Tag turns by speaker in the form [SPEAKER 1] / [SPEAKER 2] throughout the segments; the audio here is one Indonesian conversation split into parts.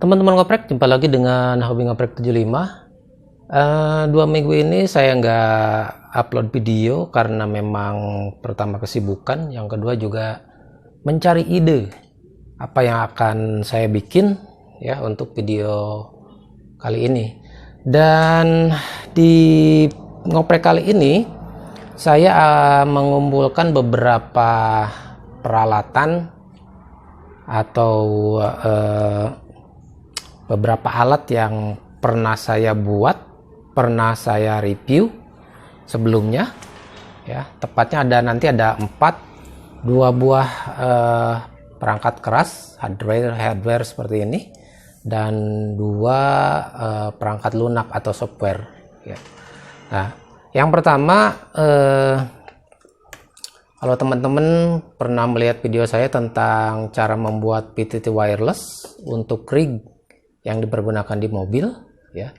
[SPEAKER 1] Teman-teman ngoprek, jumpa lagi dengan Hobi Ngoprek 75. 2 minggu ini saya nggak upload video karena memang pertama kesibukan, yang kedua juga mencari ide apa yang akan saya bikin ya untuk video kali ini. Dan di ngoprek kali ini saya mengumpulkan beberapa peralatan atau beberapa alat yang pernah saya buat, pernah saya review sebelumnya ya. Tepatnya nanti ada 2 buah perangkat keras hardware seperti ini, dan 2 perangkat lunak atau software ya. Nah, yang pertama, kalau teman-teman pernah melihat video saya tentang cara membuat PTT wireless untuk rig yang dipergunakan di mobil ya,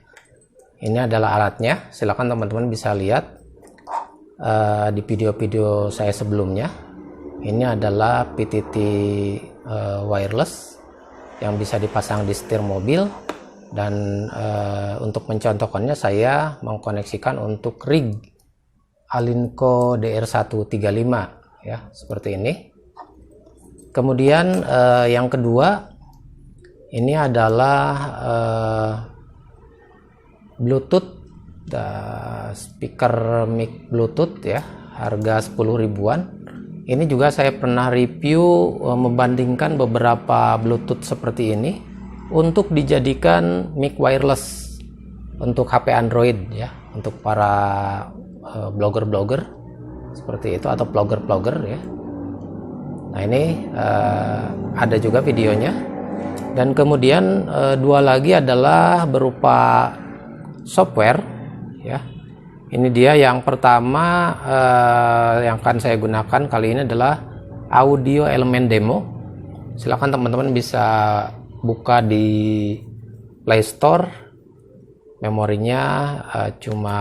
[SPEAKER 1] ini adalah alatnya. Silakan teman-teman bisa lihat di video-video saya sebelumnya. Ini adalah PTT wireless yang bisa dipasang di setir mobil, dan untuk mencontohkannya saya mengkoneksikan untuk rig Alinco DR135 ya, seperti ini. Kemudian yang kedua, ini adalah Bluetooth, speaker mic Bluetooth ya, harga 10 ribuan. Ini juga saya pernah review membandingkan beberapa Bluetooth seperti ini untuk dijadikan mic wireless untuk HP Android ya, untuk para blogger-blogger seperti itu atau vlogger-vlogger ya. Nah, ini ada juga videonya. Dan kemudian 2 lagi adalah berupa software ya. Ini dia yang pertama yang akan saya gunakan kali ini adalah Audio Element Demo. Silakan teman-teman bisa buka di Play Store. Memorinya cuma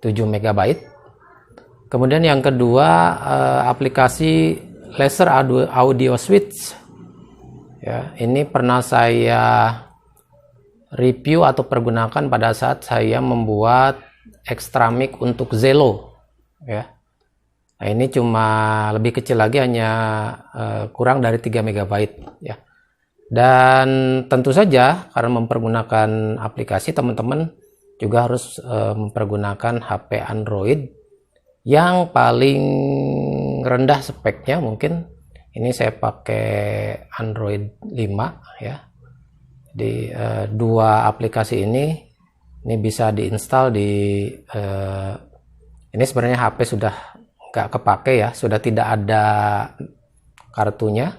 [SPEAKER 1] 7 MB. Kemudian yang kedua aplikasi Laser Audio Switch. Ya, ini pernah saya review atau pergunakan pada saat saya membuat extra mic untuk Zello ya. Nah, ini cuma lebih kecil lagi, hanya kurang dari 3 MB ya. Dan tentu saja karena mempergunakan aplikasi, teman-teman juga harus mempergunakan HP Android yang paling rendah speknya. Mungkin ini saya pakai Android 5 ya. Di 2 aplikasi ini bisa diinstal di ini sebenarnya HP sudah nggak kepake ya, sudah tidak ada kartunya,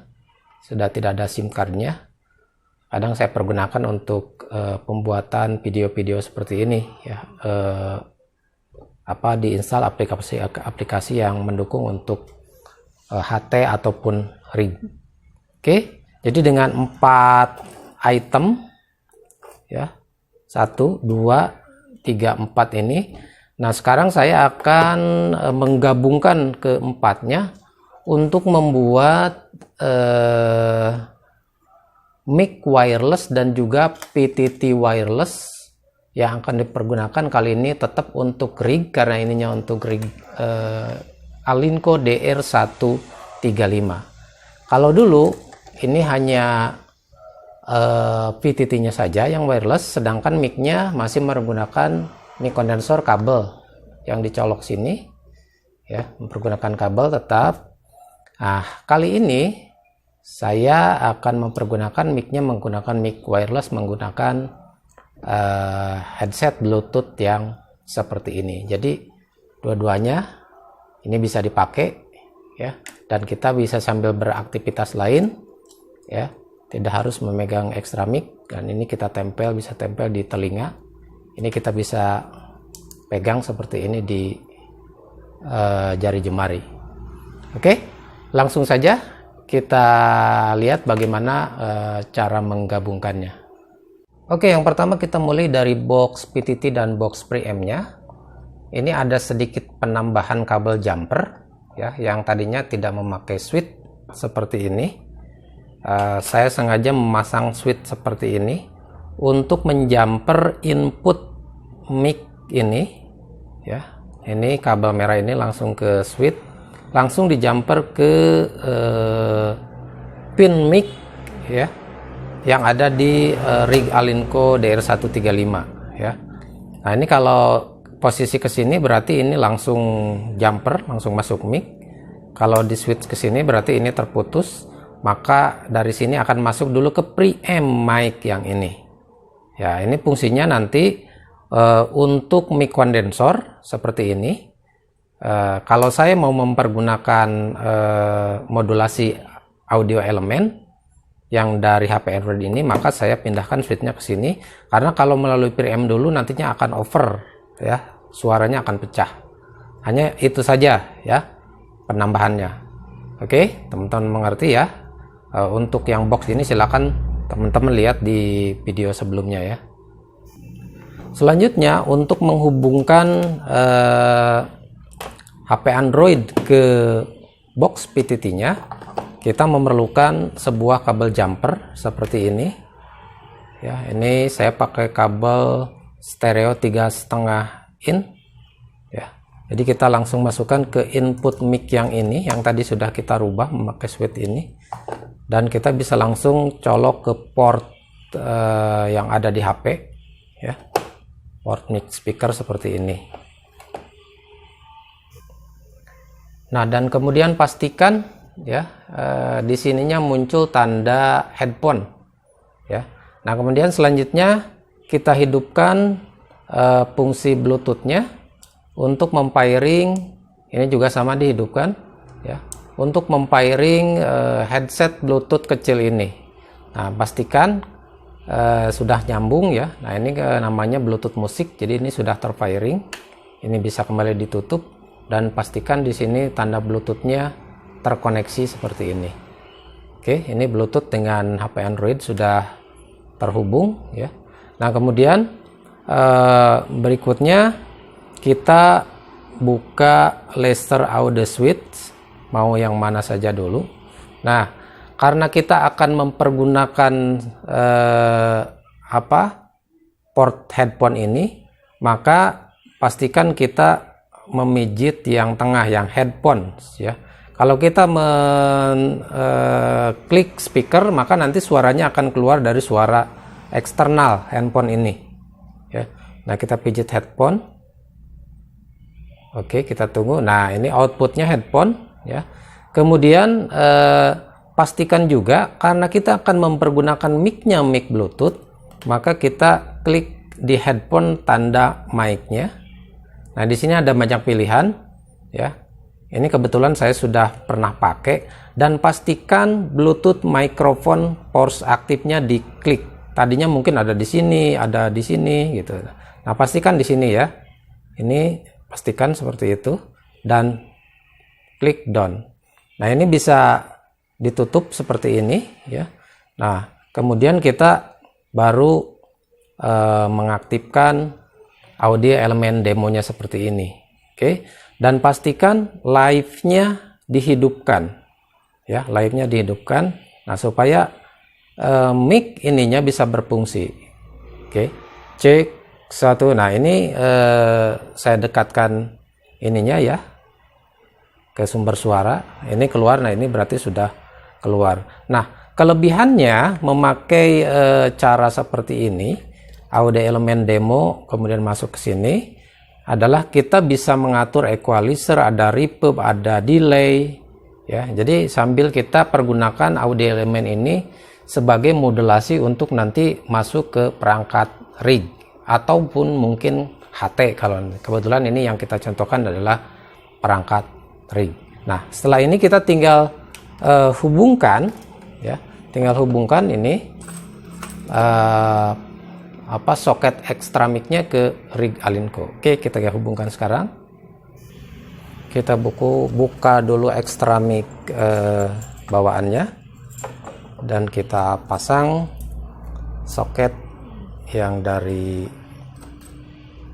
[SPEAKER 1] sudah tidak ada SIM cardnya. Kadang saya pergunakan untuk pembuatan video-video seperti ini ya, diinstal aplikasi yang mendukung untuk HT ataupun rig. Oke, jadi dengan 4 item ya, 1, 2, 3, 4 ini. Nah, sekarang saya akan menggabungkan keempatnya untuk membuat mic wireless dan juga PTT wireless yang akan dipergunakan kali ini tetap untuk rig, karena ininya untuk rig Alinco DR135. Kalau dulu ini hanya PTT-nya saja yang wireless, sedangkan mic-nya masih menggunakan mic kondensor kabel yang dicolok sini ya, mempergunakan kabel tetap. Nah, kali ini saya akan mempergunakan mic-nya menggunakan mic wireless, menggunakan headset Bluetooth yang seperti ini. Jadi dua-duanya ini bisa dipakai ya, dan kita bisa sambil beraktivitas lain ya, tidak harus memegang extra mic. Dan ini kita bisa tempel di telinga. Ini kita bisa pegang seperti ini di jari jemari. Oke, langsung saja kita lihat bagaimana cara menggabungkannya. Oke, yang pertama kita mulai dari box PTT dan box preamp-nya. Ini ada sedikit penambahan kabel jumper ya, yang tadinya tidak memakai switch seperti ini. saya sengaja memasang switch seperti ini untuk menjumper input mic ini ya. Ini kabel merah ini langsung ke switch, langsung dijumper ke pin mic ya yang ada di rig Alinco DR135 ya. Nah, ini kalau posisi ke sini berarti ini langsung jumper, langsung masuk mic. Kalau di switch ke sini berarti ini terputus, maka dari sini akan masuk dulu ke preamp mic yang ini. Ya, ini fungsinya nanti untuk mic kondensor seperti ini. Kalau saya mau mempergunakan modulasi audio elemen yang dari HP Android ini, maka saya pindahkan switchnya ke sini, karena kalau melalui preamp dulu nantinya akan over ya, suaranya akan pecah. Hanya itu saja ya penambahannya. Oke, teman-teman mengerti ya. Untuk yang box ini silakan teman-teman lihat di video sebelumnya ya. Selanjutnya untuk menghubungkan HP Android ke box PTT-nya, kita memerlukan sebuah kabel jumper seperti ini. Ya, ini saya pakai kabel stereo 3,5 in. Ya, jadi kita langsung masukkan ke input mic yang ini, yang tadi sudah kita rubah memakai switch ini, dan kita bisa langsung colok ke port yang ada di HP, ya, port mic speaker seperti ini. Nah, dan kemudian pastikan ya di sininya muncul tanda headphone ya. Nah, kemudian selanjutnya kita hidupkan fungsi Bluetooth-nya untuk mempairing, ini juga sama dihidupkan ya, untuk mempairing headset Bluetooth kecil ini. Nah, pastikan sudah nyambung ya. Nah, ini namanya Bluetooth musik, jadi ini sudah terpairing. Ini bisa kembali ditutup, dan pastikan di sini tanda Bluetooth-nya terkoneksi seperti ini. Oke, ini Bluetooth dengan HP Android sudah terhubung ya. Nah, kemudian berikutnya kita buka laser audio switch, mau yang mana saja dulu. Nah, karena kita akan mempergunakan port headphone ini, maka pastikan kita memijit yang tengah, yang headphone ya. Kalau kita klik speaker, maka nanti suaranya akan keluar dari suara eksternal handphone ini ya. Nah, kita pijit headphone. Oke, kita tunggu. Nah, ini outputnya headphone ya. Kemudian pastikan juga karena kita akan mempergunakan mic-nya mic Bluetooth, maka kita klik di headphone tanda mic-nya. Nah, di sini ada banyak pilihan ya. Ini kebetulan saya sudah pernah pakai, dan pastikan Bluetooth microphone port aktifnya diklik. Tadinya mungkin ada di sini, ada di sini gitu. Nah, pastikan di sini ya. Ini pastikan seperti itu, dan klik down. Nah, ini bisa ditutup seperti ini ya. Nah, kemudian kita baru mengaktifkan audio elemen demonya seperti ini. Oke. Dan pastikan live-nya dihidupkan ya, live-nya dihidupkan. Nah, supaya mic ininya bisa berfungsi. Oke, cek satu. Nah, ini saya dekatkan ininya ya ke sumber suara, ini keluar. Nah, ini berarti sudah keluar. Nah, kelebihannya memakai cara seperti ini, audio elemen demo kemudian masuk ke sini, adalah kita bisa mengatur equalizer, ada reverb, ada delay ya. Jadi sambil kita pergunakan audio elemen ini sebagai modulasi untuk nanti masuk ke perangkat rig ataupun mungkin HT. Kalau kebetulan ini yang kita contohkan adalah perangkat rig. Nah, setelah ini kita tinggal hubungkan ya, tinggal hubungkan ini soket extra mic-nya ke rig Alinco. Oke, kita hubungkan sekarang. Kita buka dulu extra mic bawaannya, dan kita pasang soket yang dari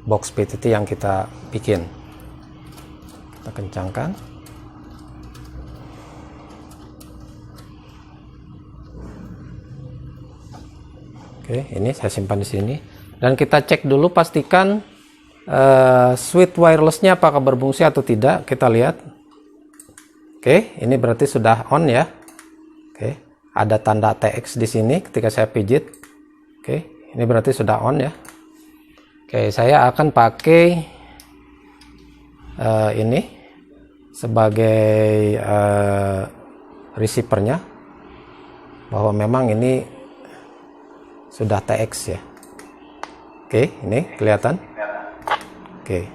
[SPEAKER 1] box PTT yang kita bikin. Kita kencangkan. Oke, ini saya simpan di sini. Dan kita cek dulu, pastikan switch wirelessnya apakah berfungsi atau tidak. Kita lihat. Oke, ini berarti sudah on ya. Oke, ada tanda TX di sini ketika saya pijit. Oke, ini berarti sudah on ya. Oke, saya akan pakai ini sebagai receivernya, bahwa memang ini sudah TX ya. Oke, ini kelihatan. Oke,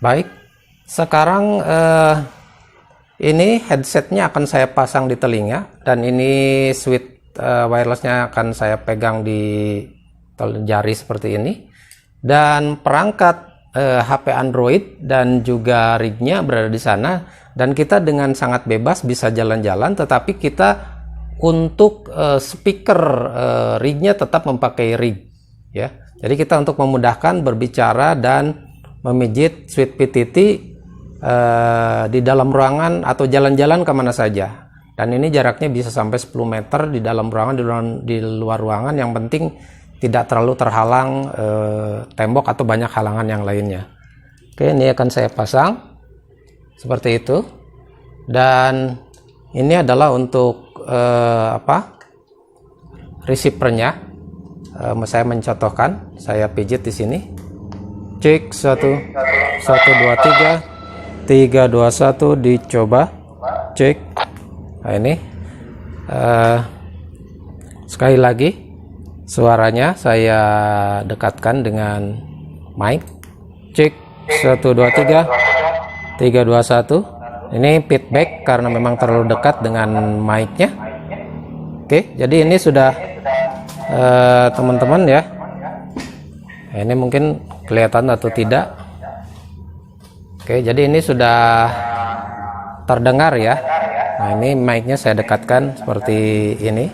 [SPEAKER 1] baik. Sekarang ini headsetnya akan saya pasang di telinga, dan ini switch wirelessnya akan saya pegang di jari seperti ini, dan perangkat HP Android dan juga rignya berada di sana, dan kita dengan sangat bebas bisa jalan-jalan, tetapi kita untuk speaker rignya tetap memakai rig ya. Jadi kita untuk memudahkan berbicara dan memijit switch PTT di dalam ruangan atau jalan-jalan kemana saja, dan ini jaraknya bisa sampai 10 meter di dalam ruangan, di luar ruangan, yang penting tidak terlalu terhalang tembok atau banyak halangan yang lainnya. Oke, ini akan saya pasang seperti itu, dan ini adalah untuk receivernya. Saya mencontohkan, saya pijit di sini, cek 1 1 2 3 3 2 1, dicoba cek. Nah, ini sekali lagi suaranya saya dekatkan dengan mic, cek 1 2 3 3 2 1. Ini feedback karena memang terlalu dekat dengan mic-nya. Oke, jadi ini sudah teman-teman ya. Nah, ini mungkin kelihatan atau tidak. Oke, jadi ini sudah terdengar ya. Nah, ini mic-nya saya dekatkan seperti ini.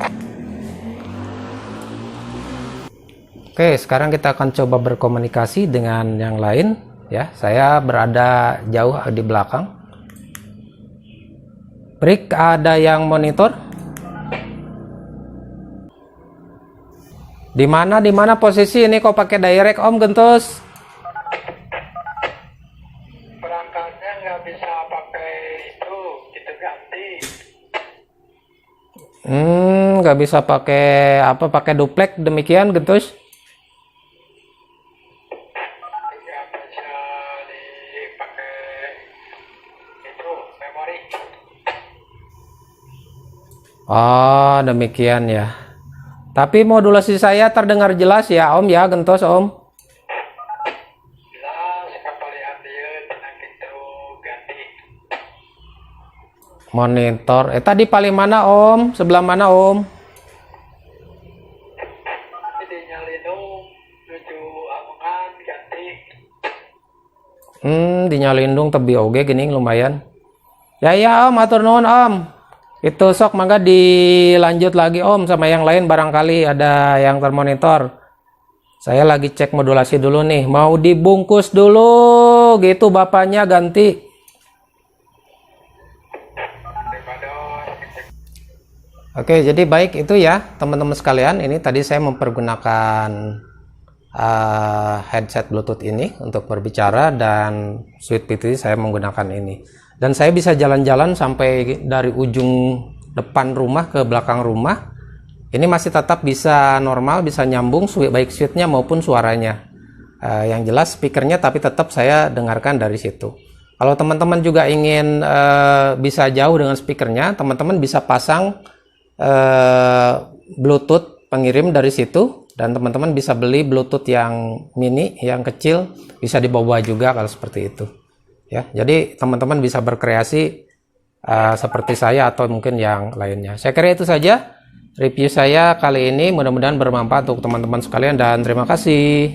[SPEAKER 1] Oke, sekarang kita akan coba berkomunikasi dengan yang lain ya. Saya berada jauh di belakang. Brik, ada yang monitor? Di mana posisi ini kok pakai direct Om Gentus?
[SPEAKER 2] Perangkatnya nggak bisa pakai itu ganti.
[SPEAKER 1] Nggak bisa pakai apa? Pakai duplek demikian Gentus?
[SPEAKER 2] Nggak bisa dipakai itu memori.
[SPEAKER 1] Oh, demikian ya. Tapi modulasi saya terdengar jelas ya Om ya, Gentos Om.
[SPEAKER 2] Jelas, kembalian dia tenang itu ganti.
[SPEAKER 1] Monitor. Tadi paling mana Om? Sebelah mana Om?
[SPEAKER 2] Ini nyalindung menuju Amungan ganti.
[SPEAKER 1] Dinyalindung tebi oge gini lumayan. Ya Om, atur nuhun Om. Itu sok mangga dilanjut lagi Om sama yang lain, barangkali ada yang termonitor. Saya lagi cek modulasi dulu nih. Mau dibungkus dulu gitu bapaknya ganti. Oke, jadi baik itu ya teman-teman sekalian. Ini tadi saya mempergunakan headset Bluetooth ini untuk berbicara, dan switch PTT saya menggunakan ini. Dan saya bisa jalan-jalan sampai dari ujung depan rumah ke belakang rumah. Ini masih tetap bisa normal, bisa nyambung baik switchnya maupun suaranya. Yang jelas speakernya tapi tetap saya dengarkan dari situ. Kalau teman-teman juga ingin bisa jauh dengan speakernya, teman-teman bisa pasang Bluetooth pengirim dari situ, dan teman-teman bisa beli Bluetooth yang mini, yang kecil, bisa dibawa juga kalau seperti itu. Ya, jadi teman-teman bisa berkreasi seperti saya atau mungkin yang lainnya. Saya kira itu saja review saya kali ini, mudah-mudahan bermanfaat untuk teman-teman sekalian, dan terima kasih.